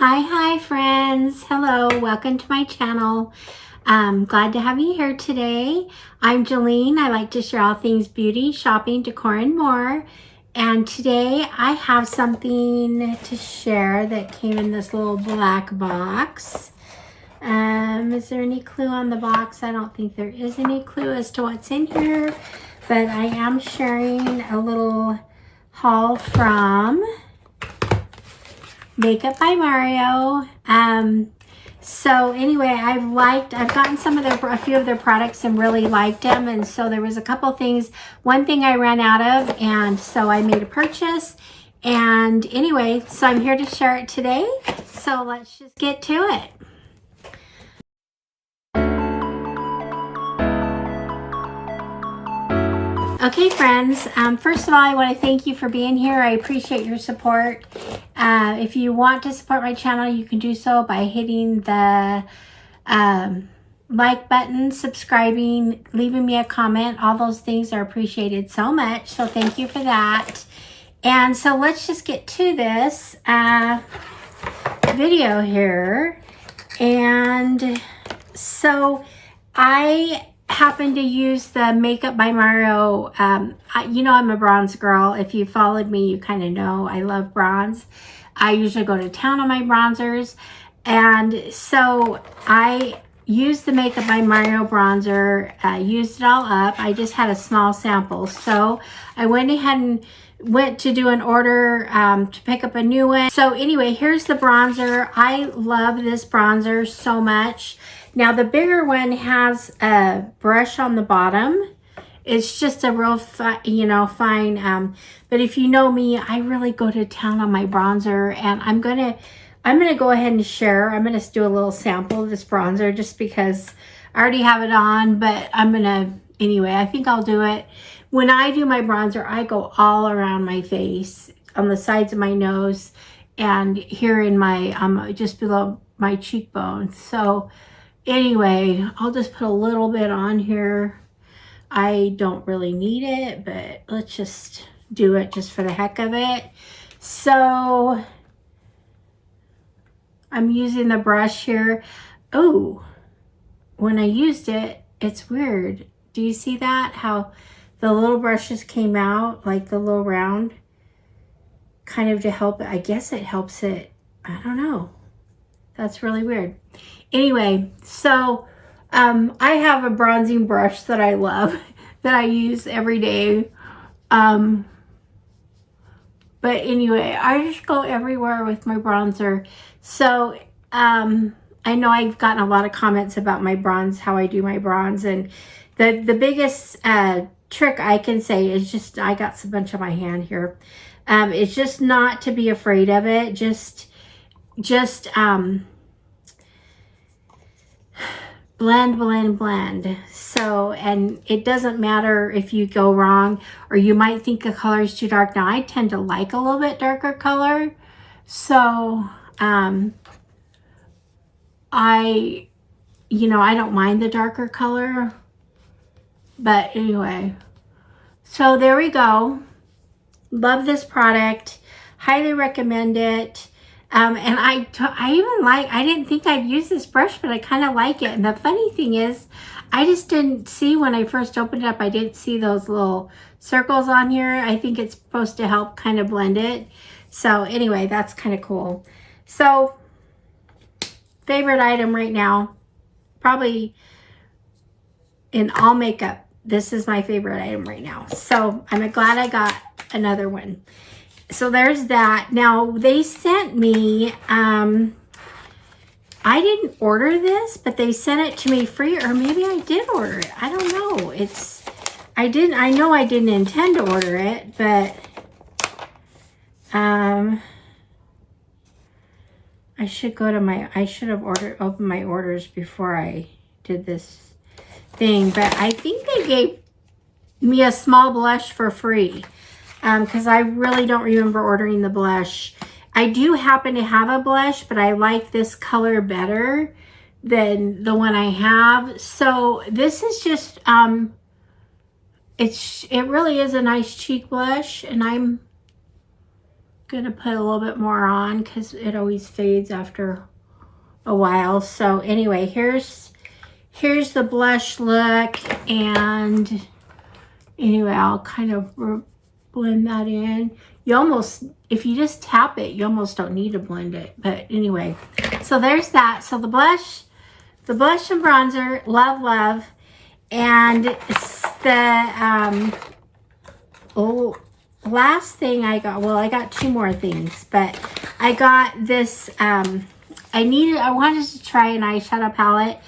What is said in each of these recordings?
Hi friends. Hello, welcome to my channel. Glad to have you here today. I'm Jolene. I like to share all things beauty, shopping, decor, and more. And today I have something to share that came in this little black box. Is there any clue on the box? I don't think there is any clue as to what's in here, but I am sharing a little haul from Makeup by Mario. So anyway, I've gotten a few of their products and really liked them, and so there was a couple things. One thing I ran out of, and so I made a purchase. And anyway, so I'm here to share it today. So let's just get to it. Okay friends, first of all, I want to thank you for being here. I appreciate your support. If you want to support my channel, you can do so by hitting the like button, subscribing, leaving me a comment. All those things are appreciated so much, so thank you for that. And so let's just get to this video here. And so I happen to use the Makeup by Mario. You know I'm a bronze girl. If you followed me, you kind of know I love bronze. I usually go to town on my bronzers. And so I used the Makeup by Mario bronzer, used it all up. I just had a small sample. So I went ahead and went to do an order to pick up a new one. So anyway, here's the bronzer. I love this bronzer so much. Now the bigger one has a brush on the bottom. It's just a real fine, but if you know me, I really go to town on my bronzer, and I'm gonna go ahead and share. I'm gonna do a little sample of this bronzer just because I already have it on, but anyway, I think I'll do it. When I do my bronzer, I go all around my face, on the sides of my nose, and here in my, just below my cheekbone. So anyway, I'll just put a little bit on here. I don't really need it, but let's just do it just for the heck of it. So I'm using the brush here. Oh, when I used it, it's weird. Do you see that? How the little brushes came out, like the little round, kind of to help it. I guess it helps it. I don't know. That's really weird. Anyway, so I have a bronzing brush that I love that I use every day. But anyway, I just go everywhere with my bronzer. So I know I've gotten a lot of comments about my bronze, how I do my bronze, and the biggest trick I can say is just, I got a bunch on my hand here. It's just not to be afraid of it. Just blend. So, and it doesn't matter if you go wrong or you might think the color is too dark. Now I tend to like a little bit darker color, so I don't mind the darker color. But anyway, so there we go. Love this product, highly recommend it. And I didn't think I'd use this brush, but I kind of like it. And the funny thing is, I just didn't see when I first opened it up, I didn't see those little circles on here. I think it's supposed to help kind of blend it. So anyway, that's kind of cool. So favorite item right now, probably in all makeup, this is my favorite item right now. So I'm glad I got another one. So there's that. Now they sent me, I didn't order this, but they sent it to me free, or maybe I did order it. I don't know. I know I didn't intend to order it, but I should have opened my orders before I did this thing, but I think they gave me a small blush for free. Because I really don't remember ordering the blush. I do happen to have a blush, but I like this color better than the one I have. So this is just, it really is a nice cheek blush, and gonna put a little bit more on because it always fades after a while. So anyway, here's the blush look, and anyway, I'll kind of blend that in. You almost, if you just tap it, you almost don't need to blend it. But anyway, so there's that. So the blush and bronzer, love. And the last thing I got, well, I got two more things, but I got this, I wanted to try an eyeshadow palette,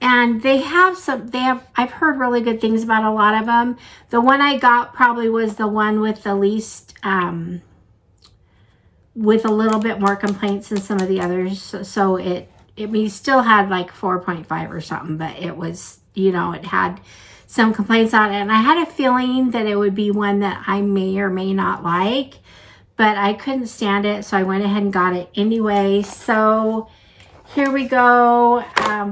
and I've heard really good things about a lot of them. The one I got probably was the one with the least, with a little bit more complaints than some of the others. So it still had like 4.5 or something, but it was, you know, it had some complaints on it, and I had a feeling that it would be one that I may or may not like, but I couldn't stand it, so I went ahead and got it anyway. So here we go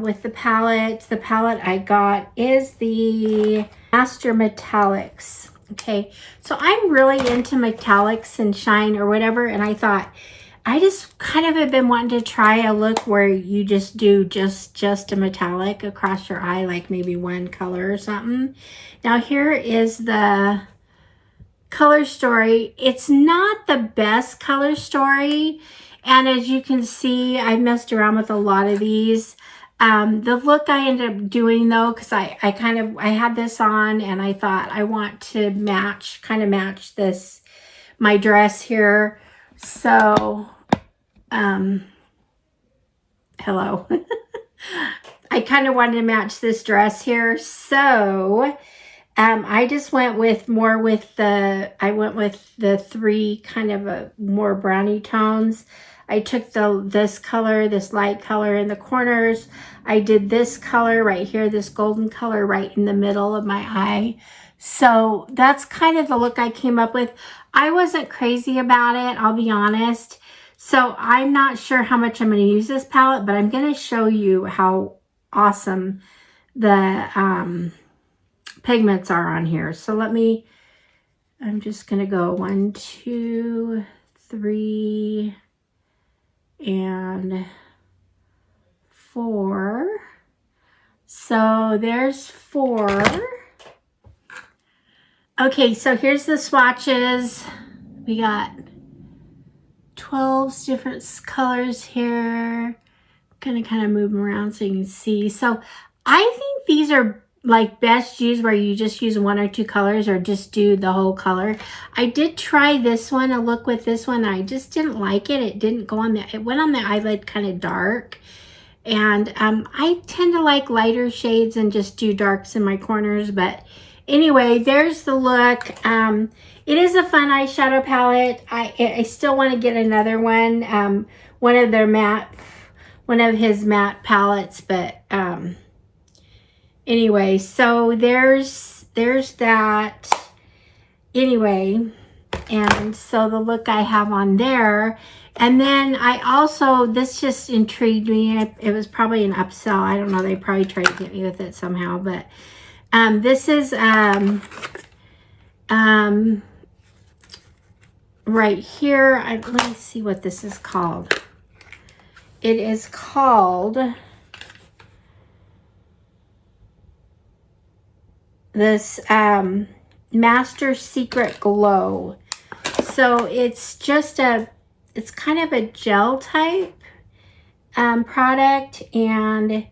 with the palette. The palette I got is the Master Metallics. Okay, so I'm really into metallics and shine or whatever, and I thought, I just kind of have been wanting to try a look where you just do just a metallic across your eye, like maybe one color or something. Now here is the color story. It's not the best color story, and as you can see, I messed around with a lot of these. The look I ended up doing though, because I had this on and I thought I want to kind of match this, my dress here. So, hello. I kind of wanted to match this dress here. So, I just went with the three kind of more brownie tones. I took this color, this light color in the corners. I did this color right here, this golden color right in the middle of my eye. So that's kind of the look I came up with. I wasn't crazy about it, I'll be honest. So I'm not sure how much I'm going to use this palette, but I'm going to show you how awesome the pigments are on here. So I'm just going to go 1, 2, 3, and 4. So there's 4. Okay, so here's the swatches. We got 12 different colors here. I'm gonna kind of move them around so you can see. So I think these are like best used where you just use 1 or 2 colors or just do the whole color. I did try this one, a look with this one. I just didn't like it. It didn't go on it went on the eyelid kind of dark. And I tend to like lighter shades and just do darks in my corners. But anyway, there's the look. It is a fun eyeshadow palette. I still want to get another one. One of his matte palettes, but anyway, so there's that. Anyway, and so the look I have on there. And then I also, this just intrigued me. It was probably an upsell. I don't know. They probably tried to get me with it somehow. But this is right here. Let me see what this is called. It is called this Master Secret Glow. So it's just it's kind of a gel type product, and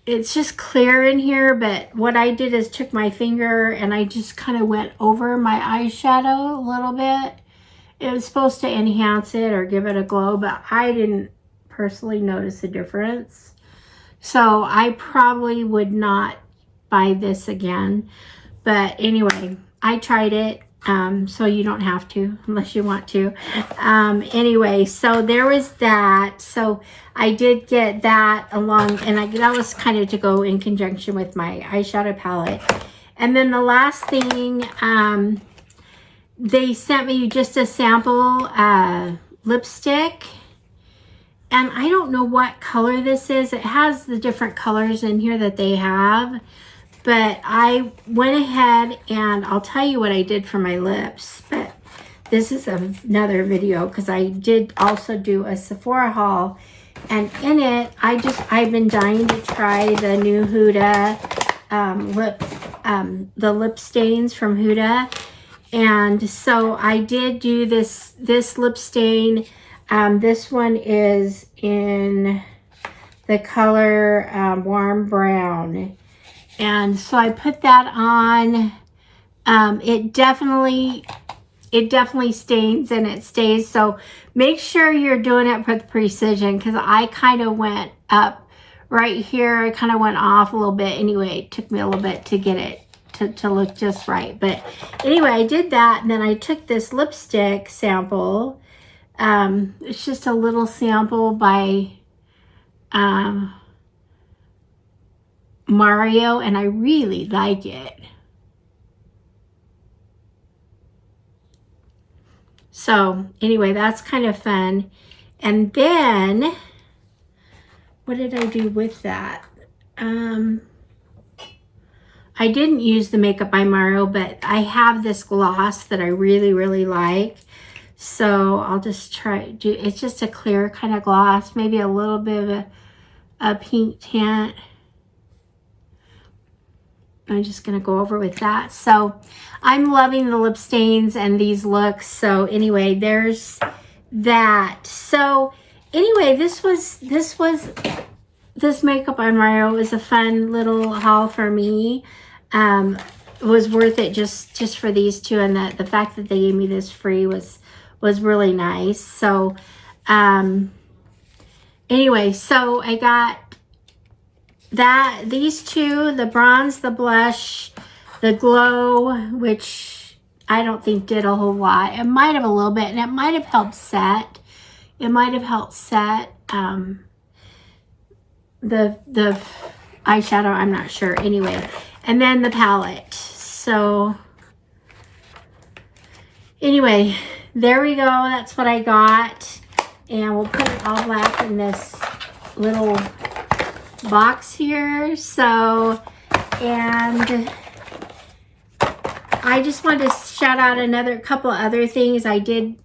it's just clear in here. But what I did is took my finger and I just kind of went over my eyeshadow a little bit. It was supposed to enhance it or give it a glow, but I didn't personally notice a difference. So I probably would not buy this again. But anyway, I tried it. So you don't have to unless you want to. Anyway, so there was that. So I did get that along, and that was kind of to go in conjunction with my eyeshadow palette. And then the last thing, they sent me just a sample lipstick. And I don't know what color this is. It has the different colors in here that they have. But I went ahead and I'll tell you what I did for my lips. But this is another video because I did also do a Sephora haul, and in it I've been dying to try the new Huda the lip stains from Huda. And so I did do this lip stain. This one is in the color warm brown, and so I put that on. It definitely stains and it stays, so make sure you're doing it with precision, because I kind of went up right here. I kind of went off a little bit. Anyway, it took me a little bit to get it to look just right, but anyway, I did that, and then I took this lipstick sample. It's just a little sample by Mario, and I really like it. So anyway, that's kind of fun. And then what did I do with that? I didn't use the Makeup by Mario, but I have this gloss that I really, really like. So I'll just try, it's just a clear kind of gloss, maybe a little bit of a pink tint. I'm just going to go over with that. So I'm loving the lip stains and these looks. So anyway, there's that. So anyway, this Makeup by Mario was a fun little haul for me. It was worth it just for these two, and the fact that they gave me this free was really nice. So anyway, so I got these two, the bronze, the blush, the glow, which I don't think did a whole lot. It might have a little bit, and it might have helped set. It might have helped set the eyeshadow, I'm not sure. Anyway, and then the palette. So anyway, there we go. That's what I got, and we'll put it all black in this little box here. So, and I just wanted to shout out another couple of other things. I did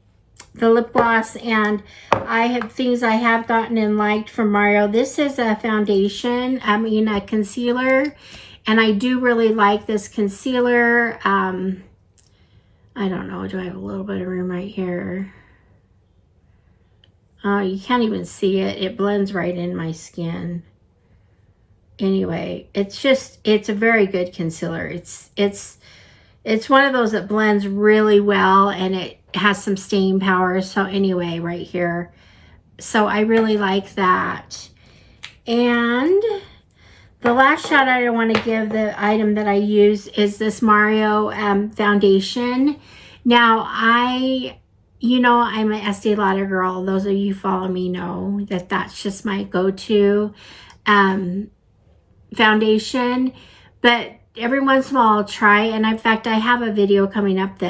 the lip gloss, and I have things I have gotten and liked from Mario. This is a foundation, a concealer, and I do really like this concealer. I don't know, do I have a little bit of room right here? Oh, you can't even see it. It blends right in my skin. Anyway, it's a very good concealer. It's one of those that blends really well, and it has some staying power. So anyway, right here. So I really like that. And the last shout out I want to give, the item that I use, is this Mario foundation. Now, I'm an Estee Lauder girl. Those of you who follow me know that that's just my go-to foundation. But every once in a while I'll try, and in fact I have a video coming up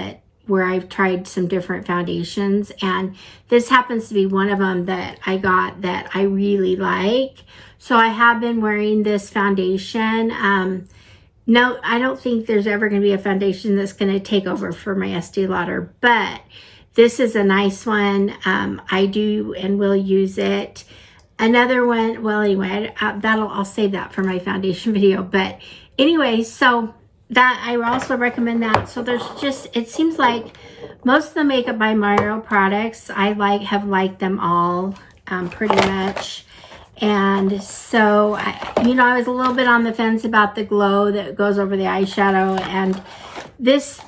where I've tried some different foundations, and this happens to be one of them that I got that I really like. So I have been wearing this foundation. No, I don't think there's ever going to be a foundation that's going to take over for my Estee Lauder, but this is a nice one. I do and will use it. Another one, well, anyway, I'll save that for my foundation video. But anyway, so that I also recommend that. So there's it seems like most of the Makeup by Mario products I have liked them all pretty much. And so I was a little bit on the fence about the glow that goes over the eyeshadow, and this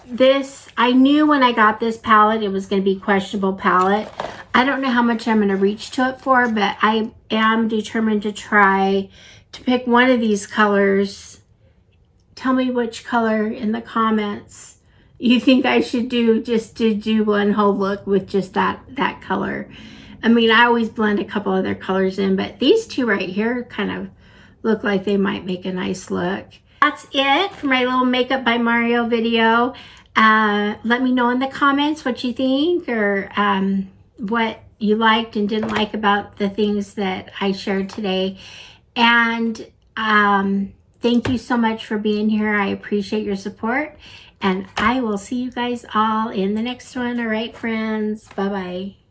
I knew when I got this palette it was going to be questionable palette. I don't know how much I'm going to reach to it for, but I am determined to try to pick one of these colors. Tell me which color in the comments you think I should do, just to do one whole look with just that color. I mean, I always blend a couple other colors in, but these two right here kind of look like they might make a nice look. That's it for my little Makeup by Mario video. Let me know in the comments what you think, or what you liked and didn't like about the things that I shared today. And thank you so much for being here. I appreciate your support. And I will see you guys all in the next one. All right, friends. Bye-bye.